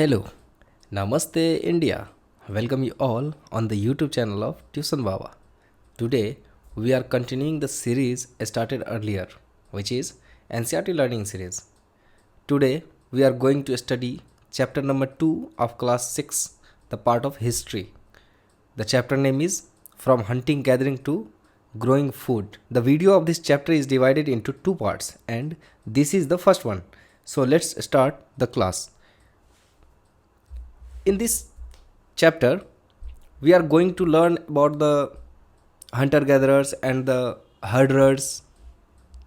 Hello, Namaste India. Welcome you all on the YouTube channel of Tuition Baba. Today we are continuing the series started earlier, which is NCERT Learning Series. Today we are going to study chapter number 2 of class 6, the part of history. The chapter name is From Hunting Gathering to Growing Food. The video of this chapter is divided into two parts and this is the first one. So let's start the class. In this chapter, we are going to learn about the hunter gatherers and the herders,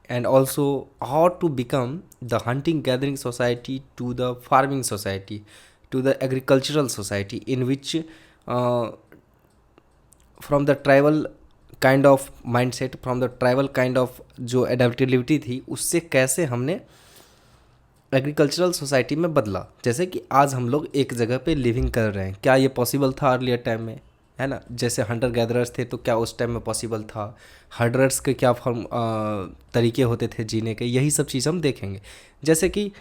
and also how to become the hunting gathering society to the farming society to the agricultural society, in which uh, from the tribal kind of mindset, from the tribal kind of जो adaptability थी, उससे कैसे हमने agricultural society में बदला। जैसे कि आज हम लोग एक जगह पे लिविंग कर रहे हैं, क्या ये पॉसिबल था अर्लियर टाइम में, है ना। जैसे हंटर गैदरर्स थे तो क्या उस टाइम में पॉसिबल था, हर्डर्स के क्या तरीके होते थे जीने के, यही सब चीज़ हम देखेंगे। जैसे कि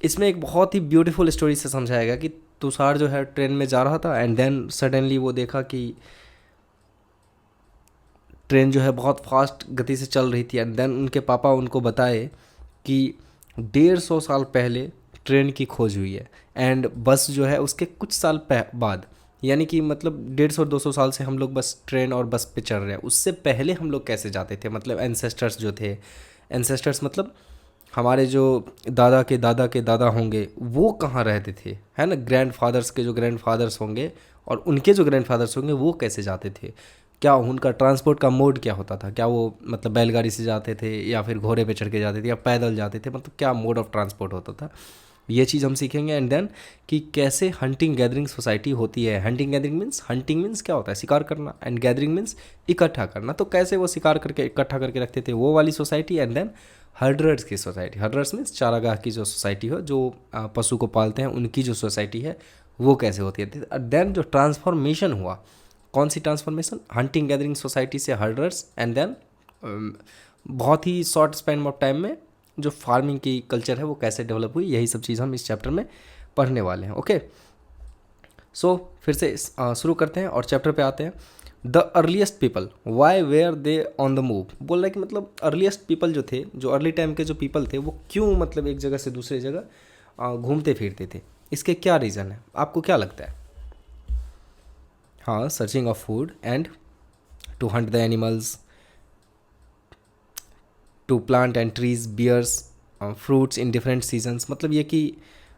इसमें एक बहुत ही ब्यूटीफुल स्टोरी से समझाएगा कि तुषार जो है ट्रेन में जा रहा था एंड देन सडनली वो देखा कि ट्रेन जो है बहुत फास्ट गति से चल रही थी एंड देन उनके पापा उनको बताए कि 150 साल पहले ट्रेन की खोज हुई है एंड बस जो है उसके कुछ साल बाद, यानी कि मतलब 150-200 साल से हम लोग बस ट्रेन और बस पे चल रहे हैं। उससे पहले हम लोग कैसे जाते थे, मतलब एंसेस्टर्स जो थे, एंसेस्टर्स मतलब हमारे जो दादा के दादा होंगे वो कहाँ रहते थे, है ना। ग्रैंडफादर्स के जो ग्रैंडफादर्स होंगे और उनके जो ग्रैंडफादर्स होंगे वो कैसे जाते थे, क्या उनका ट्रांसपोर्ट का मोड क्या होता था, क्या वो मतलब बैलगाड़ी से जाते थे या फिर घोड़े पे चढ़ के जाते थे या पैदल जाते थे, मतलब क्या मोड ऑफ ट्रांसपोर्ट होता था, ये चीज़ हम सीखेंगे। एंड देन कि कैसे हंटिंग गैदरिंग सोसाइटी होती है। हंटिंग मीन्स क्या होता है, शिकार करना, एंड गैदरिंग मीन्स इकट्ठा करना। तो कैसे वो शिकार करके इकट्ठा करके रखते थे, वो वाली सोसाइटी। एंड देन हर्डर्स की सोसाइटी, हर्डर्स मीन्स चारागाह की जो सोसाइटी हो, जो पशु को पालते हैं, उनकी जो सोसाइटी है वो कैसे होती है। देन जो ट्रांसफॉर्मेशन हुआ, कौन सी ट्रांसफॉर्मेशन, हंटिंग गैदरिंग सोसाइटी से हर्डर्स, एंड देन बहुत ही शॉर्ट स्पैन ऑफ टाइम में जो फार्मिंग की कल्चर है वो कैसे डेवलप हुई, यही सब चीज़ हम इस चैप्टर में पढ़ने वाले हैं। ओके, सो फिर से शुरू करते हैं और चैप्टर पे आते हैं। The earliest people why were they on the move, बोल रहा है कि मतलब अर्लीस्ट पीपल जो थे, जो अर्ली टाइम के जो पीपल थे, वो क्यों मतलब एक जगह से दूसरी जगह घूमते फिरते थे, इसके क्या रीज़न है, आपको क्या लगता है। हाँ, searching of food and to hunt the animals, to plant and trees bears fruits in different seasons, मतलब ये कि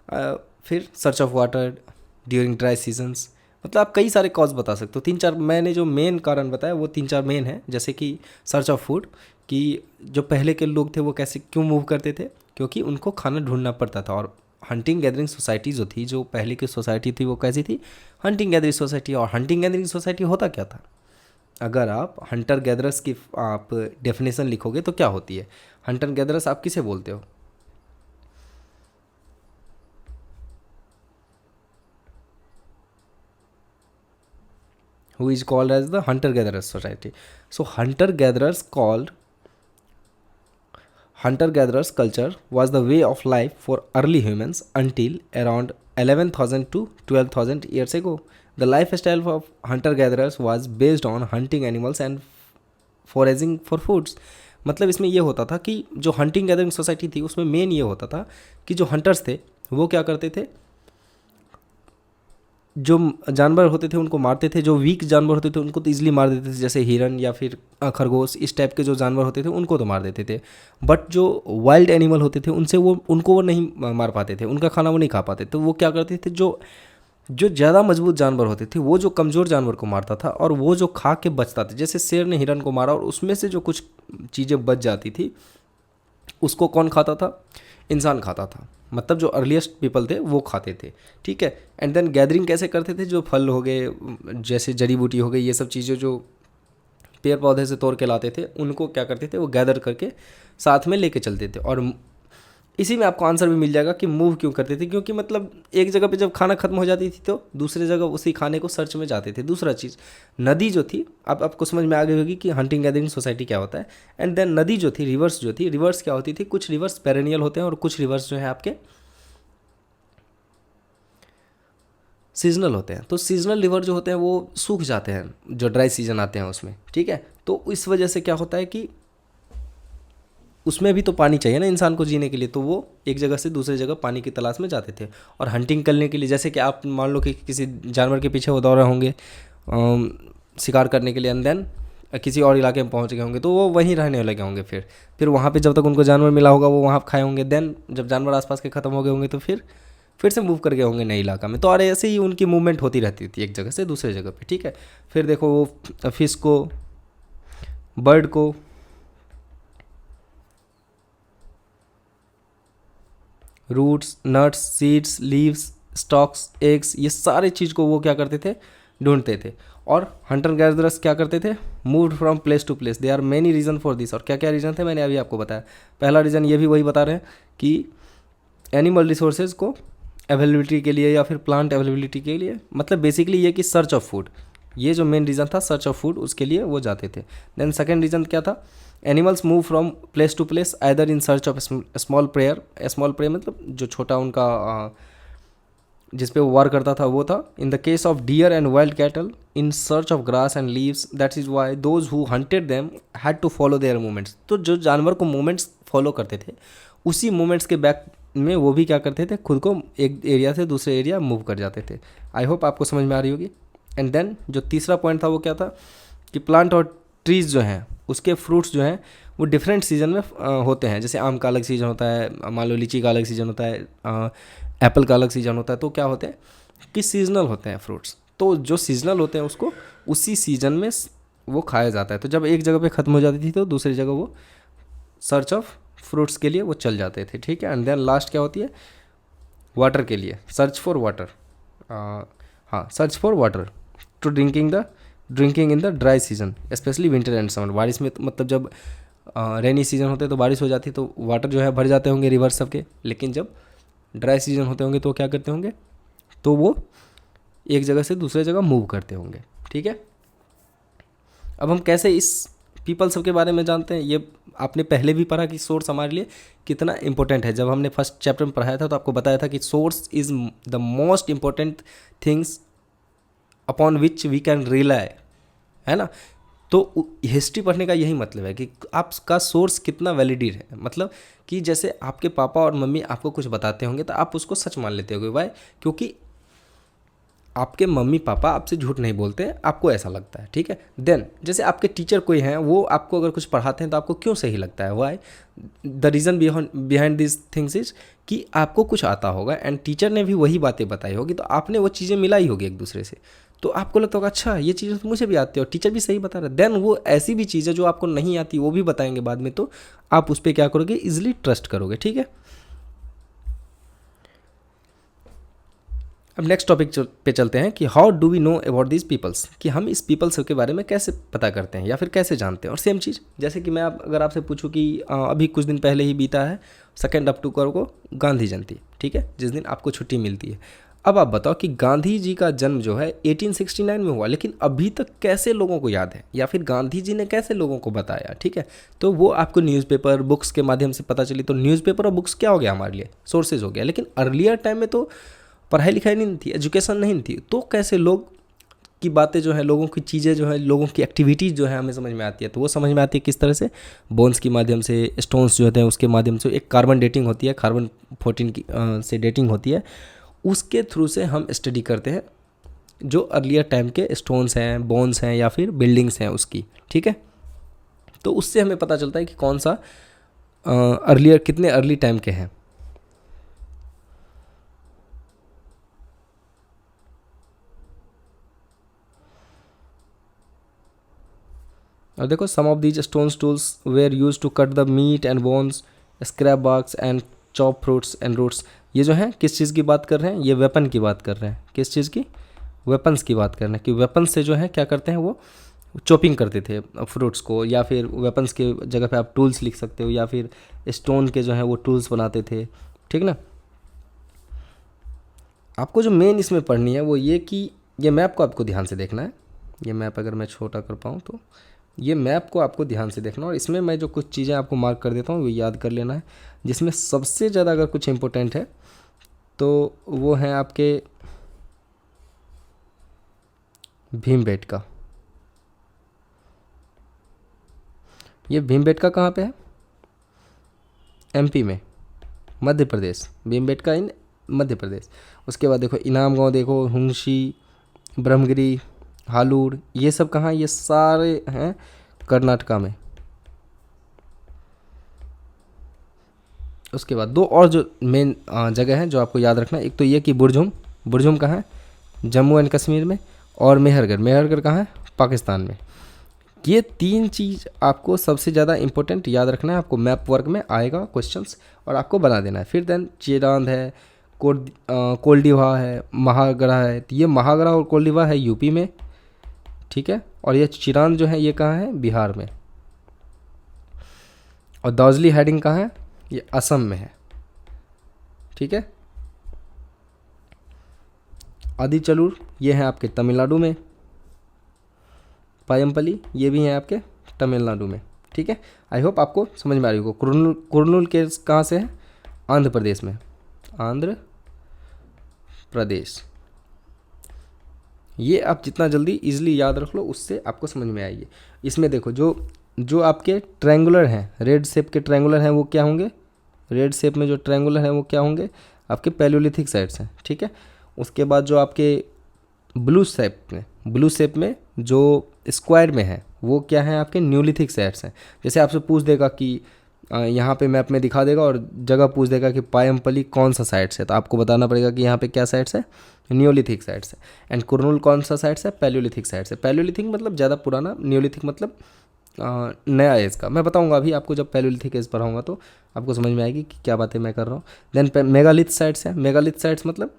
फिर search of water during dry seasons, मतलब आप कई सारे कॉज बता सकते हो। 3-4 मैंने जो मेन कारण बताया वो 3-4 मेन है। जैसे कि सर्च ऑफ फूड, कि जो पहले के लोग थे वो कैसे क्यों मूव करते थे, क्योंकि उनको खाना ढूंढना पड़ता था। और हंटिंग गैदरिंग सोसाइटी जो थी, जो पहले की सोसाइटी थी, वो कैसी थी, हंटिंग गैदरिंग सोसाइटी। और हंटिंग गैदरिंग सोसाइटी होता क्या था, अगर आप हंटर गैदरर्स की आप डेफिनेशन लिखोगे तो क्या होती है, हंटर गैदरर्स आप किसे बोलते हो। who is called as the hunter gatherers society. So hunter gatherers culture was the way of life for early humans until around 11,000 to 12,000 years ago. The lifestyle of hunter gatherers was based on hunting animals and foraging for foods. मतलब इसमें ये होता था कि जो hunting gathering society थी उसमें main ये होता था कि जो हंटर्स थे वो क्या करते थे, जो जानवर होते थे उनको मारते थे, जो वीक जानवर होते थे उनको तो ईजिली मार देते थे, जैसे हिरन या फिर खरगोश, इस टाइप के जो जानवर होते थे उनको तो मार देते थे। बट जो वाइल्ड एनिमल होते थे उनको वो नहीं मार पाते थे, उनका खाना वो नहीं खा पाते। तो वो क्या करते थे, जो जो ज़्यादा मजबूत जानवर होते थे वो जो कमज़ोर जानवर को मारता था, और वो जो खा के बचता था, जैसे शेर ने हिरन को मारा और उसमें से जो कुछ चीज़ें बच जाती थी उसको कौन खाता था, इंसान खाता था। मतलब जो अर्लीस्ट पीपल थे वो खाते थे, ठीक है। एंड देन गैदरिंग कैसे करते थे, जो फल हो गए, जैसे जड़ी बूटी हो गई, ये सब चीज़ें जो पेड़ पौधे से तोड़ के लाते थे उनको क्या करते थे, वो गैदर करके साथ में लेके चलते थे। और इसी में आपको आंसर भी मिल जाएगा कि मूव क्यों करते थे, क्योंकि मतलब एक जगह पे जब खाना खत्म हो जाती थी तो दूसरी जगह उसी खाने को सर्च में जाते थे। दूसरा चीज़, नदी जो थी, अब आपको समझ में आ गई होगी कि हंटिंग गैदरिंग सोसाइटी क्या होता है। एंड देन नदी जो थी, रिवर्स जो थी, रिवर्स क्या होती थी, कुछ रिवर्स पेरेनियल होते हैं और कुछ रिवर्स जो है आपके सीजनल होते हैं। तो सीजनल लिवर जो होते हैं वो सूख जाते हैं जो ड्राई सीजन आते हैं उसमें, ठीक है। तो इस वजह से क्या होता है कि उसमें भी तो पानी चाहिए ना इंसान को जीने के लिए, तो वो एक जगह से दूसरी जगह पानी की तलाश में जाते थे। और हंटिंग करने के लिए, जैसे कि आप मान लो कि किसी जानवर के पीछे वो दौड़ रहे होंगे शिकार करने के लिए, एंड देन किसी और इलाके में पहुंच गए होंगे, तो वो वहीं रहने लगे होंगे। फिर वहाँ पे जब तक उनको जानवर मिला होगा वो वहाँ खाए होंगे। देन जब जानवर आसपास के ख़त्म हो गए होंगे तो फिर से मूव कर गए होंगे नए इलाका में। तो और ऐसे ही उनकी मूवमेंट होती रहती थी एक जगह से दूसरे जगह पे, ठीक है। फिर देखो वो फिश को, बर्ड को, roots, nuts, seeds, leaves, stalks, eggs, ये सारे चीज़ को वो क्या करते थे, ढूंढते थे। और हंटर गैदरर्स क्या करते थे, moved from place to place. They are many reason for this. और क्या क्या रीज़न थे मैंने अभी आपको बताया। पहला रीज़न ये भी वही बता रहे हैं कि एनिमल रिसोर्सेज को अवेलेबिलिटी के लिए या फिर प्लांट अवेलेबिलिटी के लिए, मतलब बेसिकली ये कि सर्च ऑफ फूड, ये जो मेन रीज़न था सर्च ऑफ फूड, उसके लिए वो जाते थे। देन सेकेंड रीज़न क्या था, animals move from place to place either in search of small prey. Small prey मतलब जो छोटा उनका जिस पे वो वार करता था वो था। In the case of deer and wild cattle in search of grass and leaves, that is why those who hunted them had to follow their movements. तो जो जानवर को मूवमेंट्स फॉलो करते थे, उसी मूवमेंट्स के बैक में वो भी क्या करते थे, खुद को एक एरिया से दूसरे एरिया मूव कर जाते थे। आई होप आपको समझ में आ रही होगी। एंड देन जो तीसरा पॉइंट था वो क्या था कि प्लांट और ट्रीज़ जो हैं उसके फ्रूट्स जो हैं वो डिफरेंट सीजन में होते हैं। जैसे आम का अलग सीजन होता है, मान लो लीची का अलग सीजन होता है, एप्पल का अलग सीजन होता है। तो क्या होते हैं कि सीजनल होते हैं फ्रूट्स। तो जो सीजनल होते हैं उसको उसी सीजन में वो खाया जाता है। तो जब एक जगह पे ख़त्म हो जाती थी तो दूसरी जगह वो सर्च ऑफ फ्रूट्स के लिए वो चल जाते थे, ठीक है। एंड देन लास्ट क्या होती है, वाटर के लिए सर्च फॉर वाटर। हाँ, search for water to drinking in the dry season specially winter and summer. बारिश में मतलब जब रेनी सीजन होते हैं तो बारिश हो जाती है तो वाटर जो है भर जाते होंगे रिवर सबके। लेकिन जब ड्राई सीजन होते होंगे तो क्या करते होंगे, तो वो एक जगह से दूसरे जगह मूव करते होंगे, ठीक है। अब हम कैसे इस पीपल सब के बारे में जानते हैं, ये आपने पहले भी पढ़ा कि सोर्स हमारे लिए कितना इंपॉर्टेंट है। जब हमने फर्स्ट चैप्टर में पढ़ाया था तो आपको बताया था कि source is the most important things upon which we can rely, है ना। तो हिस्ट्री पढ़ने का यही मतलब है कि आपका सोर्स कितना वैलिडेट है। मतलब कि जैसे आपके पापा और मम्मी आपको कुछ बताते होंगे तो आप उसको सच मान लेते होगे। वाई? क्योंकि आपके मम्मी पापा आपसे झूठ नहीं बोलते हैं, आपको ऐसा लगता है, ठीक है। देन जैसे आपके टीचर कोई हैं, वो आपको अगर कुछ पढ़ाते हैं तो आपको क्यों सही लगता है। Why? The reason behind this things is कि आपको कुछ आता होगा एंड टीचर ने भी वही बातें बताई होगी, तो आपने वो चीज़ें मिलाई होगी एक दूसरे से, तो आपको लगता होगा अच्छा ये चीज़ें तो मुझे भी आती है और टीचर भी सही बता रहा है। देन वो ऐसी भी चीज़ें जो आपको नहीं आती वो भी बताएंगे बाद में, तो आप उस पर क्या करोगे, ईजिली ट्रस्ट करोगे, ठीक है। अब नेक्स्ट टॉपिक पे चलते हैं कि how do we know about this peoples, कि हम इस पीपल्स के बारे में कैसे पता करते हैं या फिर कैसे जानते हैं। और सेम चीज़ जैसे कि मैं अगर आपसे पूछूं कि अभी कुछ दिन पहले ही बीता है 2 अक्टूबर को गांधी जयंती, ठीक है, जिस दिन आपको छुट्टी मिलती है। अब आप बताओ कि गांधी जी का जन्म जो है 1869 में हुआ, लेकिन अभी तक कैसे लोगों को याद है या फिर गांधी जी ने कैसे लोगों को बताया, ठीक है। तो वो आपको न्यूज़पेपर, बुक्स के माध्यम से पता चली। तो न्यूज़पेपर और बुक्स क्या हो गया हमारे लिए, सोर्सेज हो गया। लेकिन अर्लियर टाइम में तो पढ़ाई लिखाई नहीं थी, एजुकेशन नहीं थी, तो कैसे लोग की बातें जो है, लोगों की चीज़ें जो है, लोगों की एक्टिविटीज़ जो है हमें समझ में आती है। तो वो समझ में आती है किस तरह से, बोन्स के माध्यम से, स्टोन्स जो होते हैं उसके माध्यम से। एक कार्बन डेटिंग होती है, कार्बन 14 की से डेटिंग होती है, उसके थ्रू से हम स्टडी करते हैं जो अर्लियर टाइम के स्टोन्स हैं, बोन्स हैं या फिर बिल्डिंग्स हैं उसकी, ठीक है। तो उससे हमें पता चलता है कि कौन सा अर्लियर, कितने अर्ली टाइम के हैं। और देखो some of these stones tools were use to cut the meat and bones, scrap barks and chop fruits and roots. ये जो है किस चीज़ की बात कर रहे हैं, ये वेपन की बात कर रहे हैं। किस चीज़ की, वेपन्स की बात कर रहे हैं। कि वेपन्स से जो है क्या करते हैं, वो चॉपिंग करते थे फ्रूट्स को, या फिर वेपन्स के जगह पे आप टूल्स लिख सकते हो, या फिर स्टोन के जो है वो टूल्स बनाते थे, ठीक ना। आपको जो मेन इसमें पढ़नी है वो ये कि ये मैप को आपको ध्यान से देखना है। ये मैप अगर मैं छोटा कर पाऊँ तो ये मैप को आपको ध्यान से देखना, और इसमें मैं जो कुछ चीज़ें आपको मार्क कर देता हूँ वो याद कर लेना है। जिसमें सबसे ज़्यादा अगर कुछ इम्पोर्टेंट है तो वो हैं आपके भीमबेटका, ये भीमबेटका कहाँ पे है? एमपी में, मध्य प्रदेश, भीमबेटका इन मध्य प्रदेश। उसके बाद देखो इनाम गांव, देखो हुंशी, ब्रह्मगिरी, हालूर, ये सब कहाँ? ये सारे हैं कर्नाटका में। उसके बाद दो और जो मेन जगह हैं जो आपको याद रखना है, एक तो ये कि बुरजुम, बुरजुम कहाँ है? जम्मू एंड कश्मीर में। और मेहरगढ़, मेहरगढ़ कहाँ है? पाकिस्तान में। ये तीन चीज़ आपको सबसे ज़्यादा इंपॉर्टेंट याद रखना है, आपको मैप वर्क में आएगा क्वेश्चंस और आपको बना देना है। फिर देन चिरांद है, कोल्डिवा है, महागढ़ा है। तो ये महागढ़ा और कोल्डिवा है यूपी में, ठीक है। और ये चिरांद जो है ये कहाँ है? बिहार में। और दार्जिलिंग हेडिंग कहाँ है? ये असम में है, ठीक है। आदिचलूर ये है आपके तमिलनाडु में। पायमपल्ली ये भी हैं आपके तमिलनाडु में, ठीक है। आई होप आपको समझ में आ रही होगी। कुर्नूल, कुर्नूल के कहाँ से है? आंध्र प्रदेश में, आंध्र प्रदेश। ये आप जितना जल्दी इजीली याद रख लो उससे आपको समझ में आएगी। इसमें देखो जो जो आपके ट्रायंगुलर हैं, रेड शेप के ट्रायंगुलर हैं वो क्या होंगे? रेड शेप में जो ट्रायंगुलर हैं वो क्या होंगे? आपके पैलियोलिथिक साइट्स हैं, ठीक है। उसके बाद जो आपके ब्लू शेप में जो स्क्वायर में है वो क्या है? आपके न्यूलिथिक साइट्स हैं। जैसे आपसे पूछ देगा कि यहाँ पे मैप में दिखा देगा और जगह पूछ देगा कि पायमपल्ली कौन सा साइट्स है, तो आपको बताना पड़ेगा कि यहाँ पे क्या साइट्स है? न्यूलिथिक साइट्स है। एंड कुर्नूल कौन सा साइट्स है? पैलियोलिथिक साइट्स है। पैलियोलिथिक मतलब ज़्यादा पुराना, न्यूलिथिक मतलब नया एज का। मैं बताऊंगा अभी आपको, जब पैलियोलिथिक एज पढ़ाऊंगा तो आपको समझ में आएगी कि क्या बातें मैं कर रहा हूँ। देन मेगालिथ साइट्स है। मेगालिथ साइट्स मतलब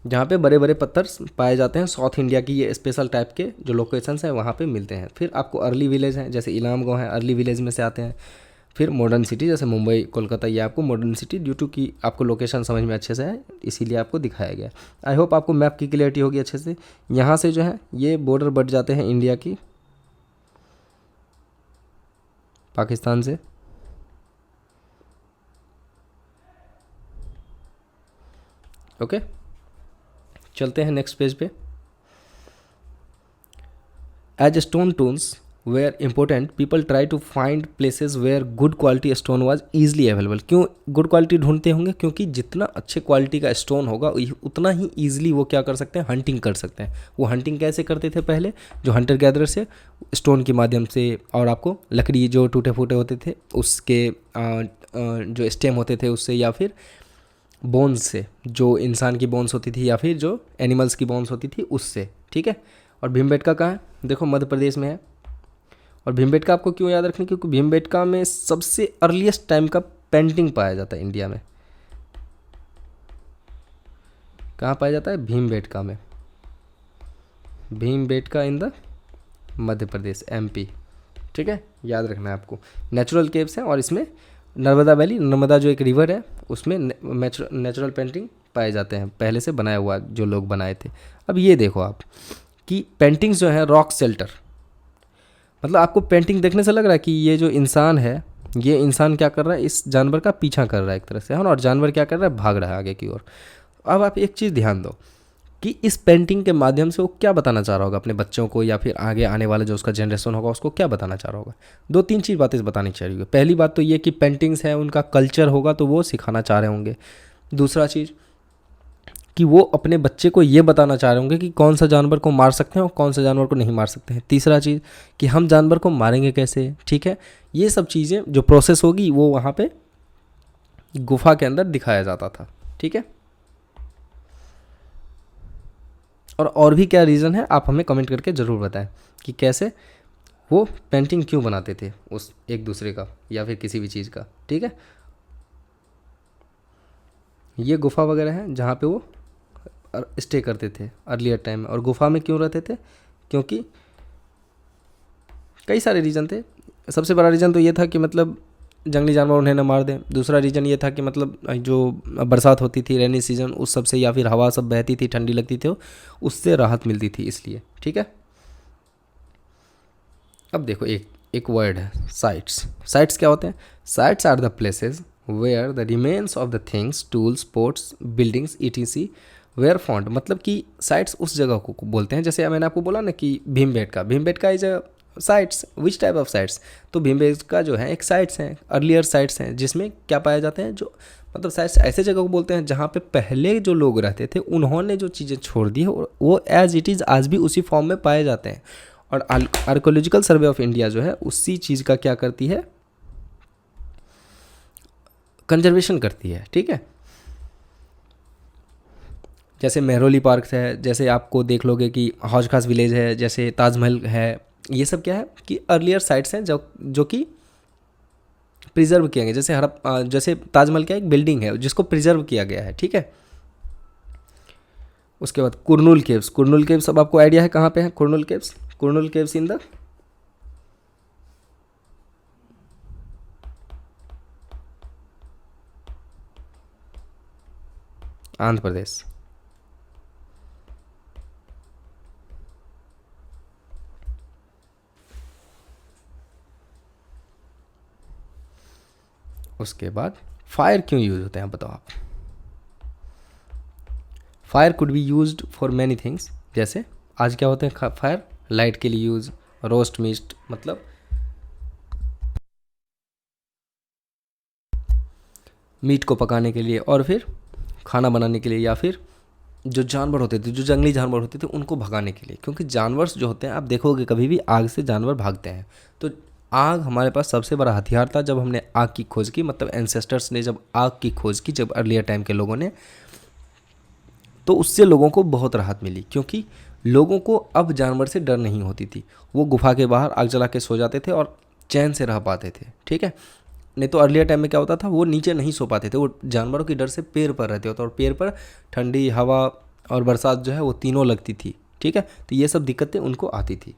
जहाँ पे बड़े बड़े पत्थर पाए जाते हैं, साउथ इंडिया की ये स्पेशल टाइप के जो लोकेशंस हैं वहाँ पे मिलते हैं। फिर आपको अर्ली विलेज हैं, जैसे इलाम गाँव है, अर्ली विलेज में से आते हैं। फिर मॉडर्न सिटी जैसे मुंबई, कोलकाता, ये आपको मॉडर्न सिटी ड्यू टू कि आपको लोकेशन समझ में अच्छे से है इसीलिए आपको दिखाया गया। आई होप आपको मैप की क्लियरिटी होगी अच्छे से। यहाँ से जो है ये बॉर्डर बट जाते हैं इंडिया की पाकिस्तान से। ओके, चलते हैं नेक्स्ट पेज पे। As stone tools were important, people try to find places where good quality stone was easily available. क्यों गुड क्वालिटी ढूंढते होंगे? क्योंकि जितना अच्छे क्वालिटी का स्टोन होगा उतना ही ईजिली वो क्या कर सकते हैं? हंटिंग कर सकते हैं। वो हंटिंग कैसे करते थे पहले? जो हंटर गैदर से स्टोन के माध्यम से, और आपको लकड़ी जो टूटे फूटे होते थे उसके जो स्टेम होते थे उससे, या फिर बोन्स से, जो इंसान की बोन्स होती थी या फिर जो एनिमल्स की बोन्स होती थी उससे, ठीक है। और भीमबेटका कहाँ है? देखो मध्य प्रदेश में है। और भीमबेटका आपको क्यों याद रखनी? क्योंकि भीमबेटका में सबसे अर्लीस्ट टाइम का पेंटिंग पाया जाता है इंडिया में। कहाँ पाया जाता है? भीमबेटका में। Bhimbetka in the Madhya Pradesh, MP, ठीक है, याद रखना है आपको। नेचुरल केव्स हैं और इसमें नर्मदा वैली, नर्मदा जो एक रिवर है उसमें नेचुरल पेंटिंग पाए जाते हैं, पहले से बनाया हुआ जो लोग बनाए थे। अब ये देखो आप कि पेंटिंग्स जो है रॉक शेल्टर, मतलब आपको पेंटिंग देखने से लग रहा है कि ये जो इंसान है, ये इंसान क्या कर रहा है? इस जानवर का पीछा कर रहा है एक तरह से, है ना। और जानवर क्या कर रहा है? भाग रहा है आगे की ओर। अब आप एक चीज़ ध्यान दो कि इस पेंटिंग के माध्यम से वो क्या बताना चाह रहा होगा अपने बच्चों को, या फिर आगे आने वाला जो उसका जनरेशन होगा उसको क्या बताना चाह रहा होगा? दो तीन चीज़ बातें बतानी चाहिए। पहली बात तो ये कि पेंटिंग्स है उनका कल्चर होगा तो वो सिखाना चाह रहे होंगे। दूसरा चीज़ कि वो अपने बच्चे को ये बताना चाह रहे होंगे कि कौन सा जानवर को मार सकते हैं और कौन सा जानवर को नहीं मार सकते हैं। तीसरा चीज़ कि हम जानवर को मारेंगे कैसे, ठीक है। ये सब चीज़ें जो प्रोसेस होगी वो वहाँ पे गुफा के अंदर दिखाया जाता था, ठीक है। और भी क्या रीज़न है आप हमें कमेंट करके ज़रूर बताएं कि कैसे वो पेंटिंग क्यों बनाते थे उस एक दूसरे का या फिर किसी भी चीज़ का, ठीक है। ये गुफा वगैरह है जहाँ पे वो स्टे करते थे अर्लियर टाइम में। और गुफा में क्यों रहते थे? क्योंकि कई सारे रीज़न थे। सबसे बड़ा रीज़न तो ये था कि मतलब जंगली जानवर उन्हें न मार दें। दूसरा रीज़न ये था कि मतलब जो बरसात होती थी, रेनी सीजन, उस सब से, या फिर हवा सब बहती थी, ठंडी लगती थी, उससे राहत मिलती थी इसलिए, ठीक है। अब देखो एक वर्ड है साइट्स। साइट्स क्या होते हैं? Sites are the places where the remains of the things, tools, pots, buildings, etc were found मतलब कि साइट्स उस जगह को बोलते हैं। जैसे मैंने आपको बोला ना कि Bhimbetka is a sites, which type of sites, तो भीमबेटका जो है एक साइट्स हैं, अर्लियर साइट्स हैं, जिसमें क्या पाए जाते हैं, जो मतलब साइट्स ऐसे जगह को बोलते हैं जहाँ पे पहले जो लोग रहते थे उन्होंने जो चीज़ें छोड़ दी है वो एज इट इज़ आज भी उसी फॉर्म में पाए जाते हैं। और आर्कोलॉजिकल सर्वे ऑफ इंडिया जो है उसी चीज़ का क्या करती है, कंजर्वेशन करती है। ठीक है, जैसे मेहरौली पार्क है, जैसे आपको देख लोगे कि हौज खास विलेज है, जैसे ताजमहल है, ये सब क्या है कि अर्लियर साइट्स हैं जो कि प्रिजर्व किया गया। जैसे जैसे ताजमहल क्या एक बिल्डिंग है जिसको प्रिजर्व किया गया है। ठीक है, उसके बाद कुरनूल केव्स अब आपको आइडिया है कहाँ पे है Kurnool caves in the Andhra Pradesh. उसके बाद फायर क्यों यूज होते हैं बताओ आप। Fire could be used for many things. जैसे आज क्या होते हैं फायर, लाइट के लिए यूज़, रोस्ट मीट मतलब मीट को पकाने के लिए, और फिर खाना बनाने के लिए, या फिर जो जानवर होते थे, जो जंगली जानवर होते थे उनको भगाने के लिए। क्योंकि जानवर जो होते हैं आप देखोगे कभी भी आग से जानवर भागते हैं। तो आग हमारे पास सबसे बड़ा हथियार था जब हमने आग की खोज की, मतलब एंसेस्टर्स ने जब आग की खोज की, जब अर्लियर टाइम के लोगों ने, तो उससे लोगों को बहुत राहत मिली। क्योंकि लोगों को अब जानवर से डर नहीं होती थी, वो गुफा के बाहर आग जला के सो जाते थे और चैन से रह पाते थे। ठीक है, नहीं तो अर्लियर टाइम में क्या होता था, वो नीचे नहीं सो पाते थे, वो जानवरों की डर से पेड़ पर रहते होते, और पेड़ पर ठंडी हवा और बरसात जो है वो तीनों लगती थी। ठीक है, तो ये सब दिक्कतें उनको आती थी।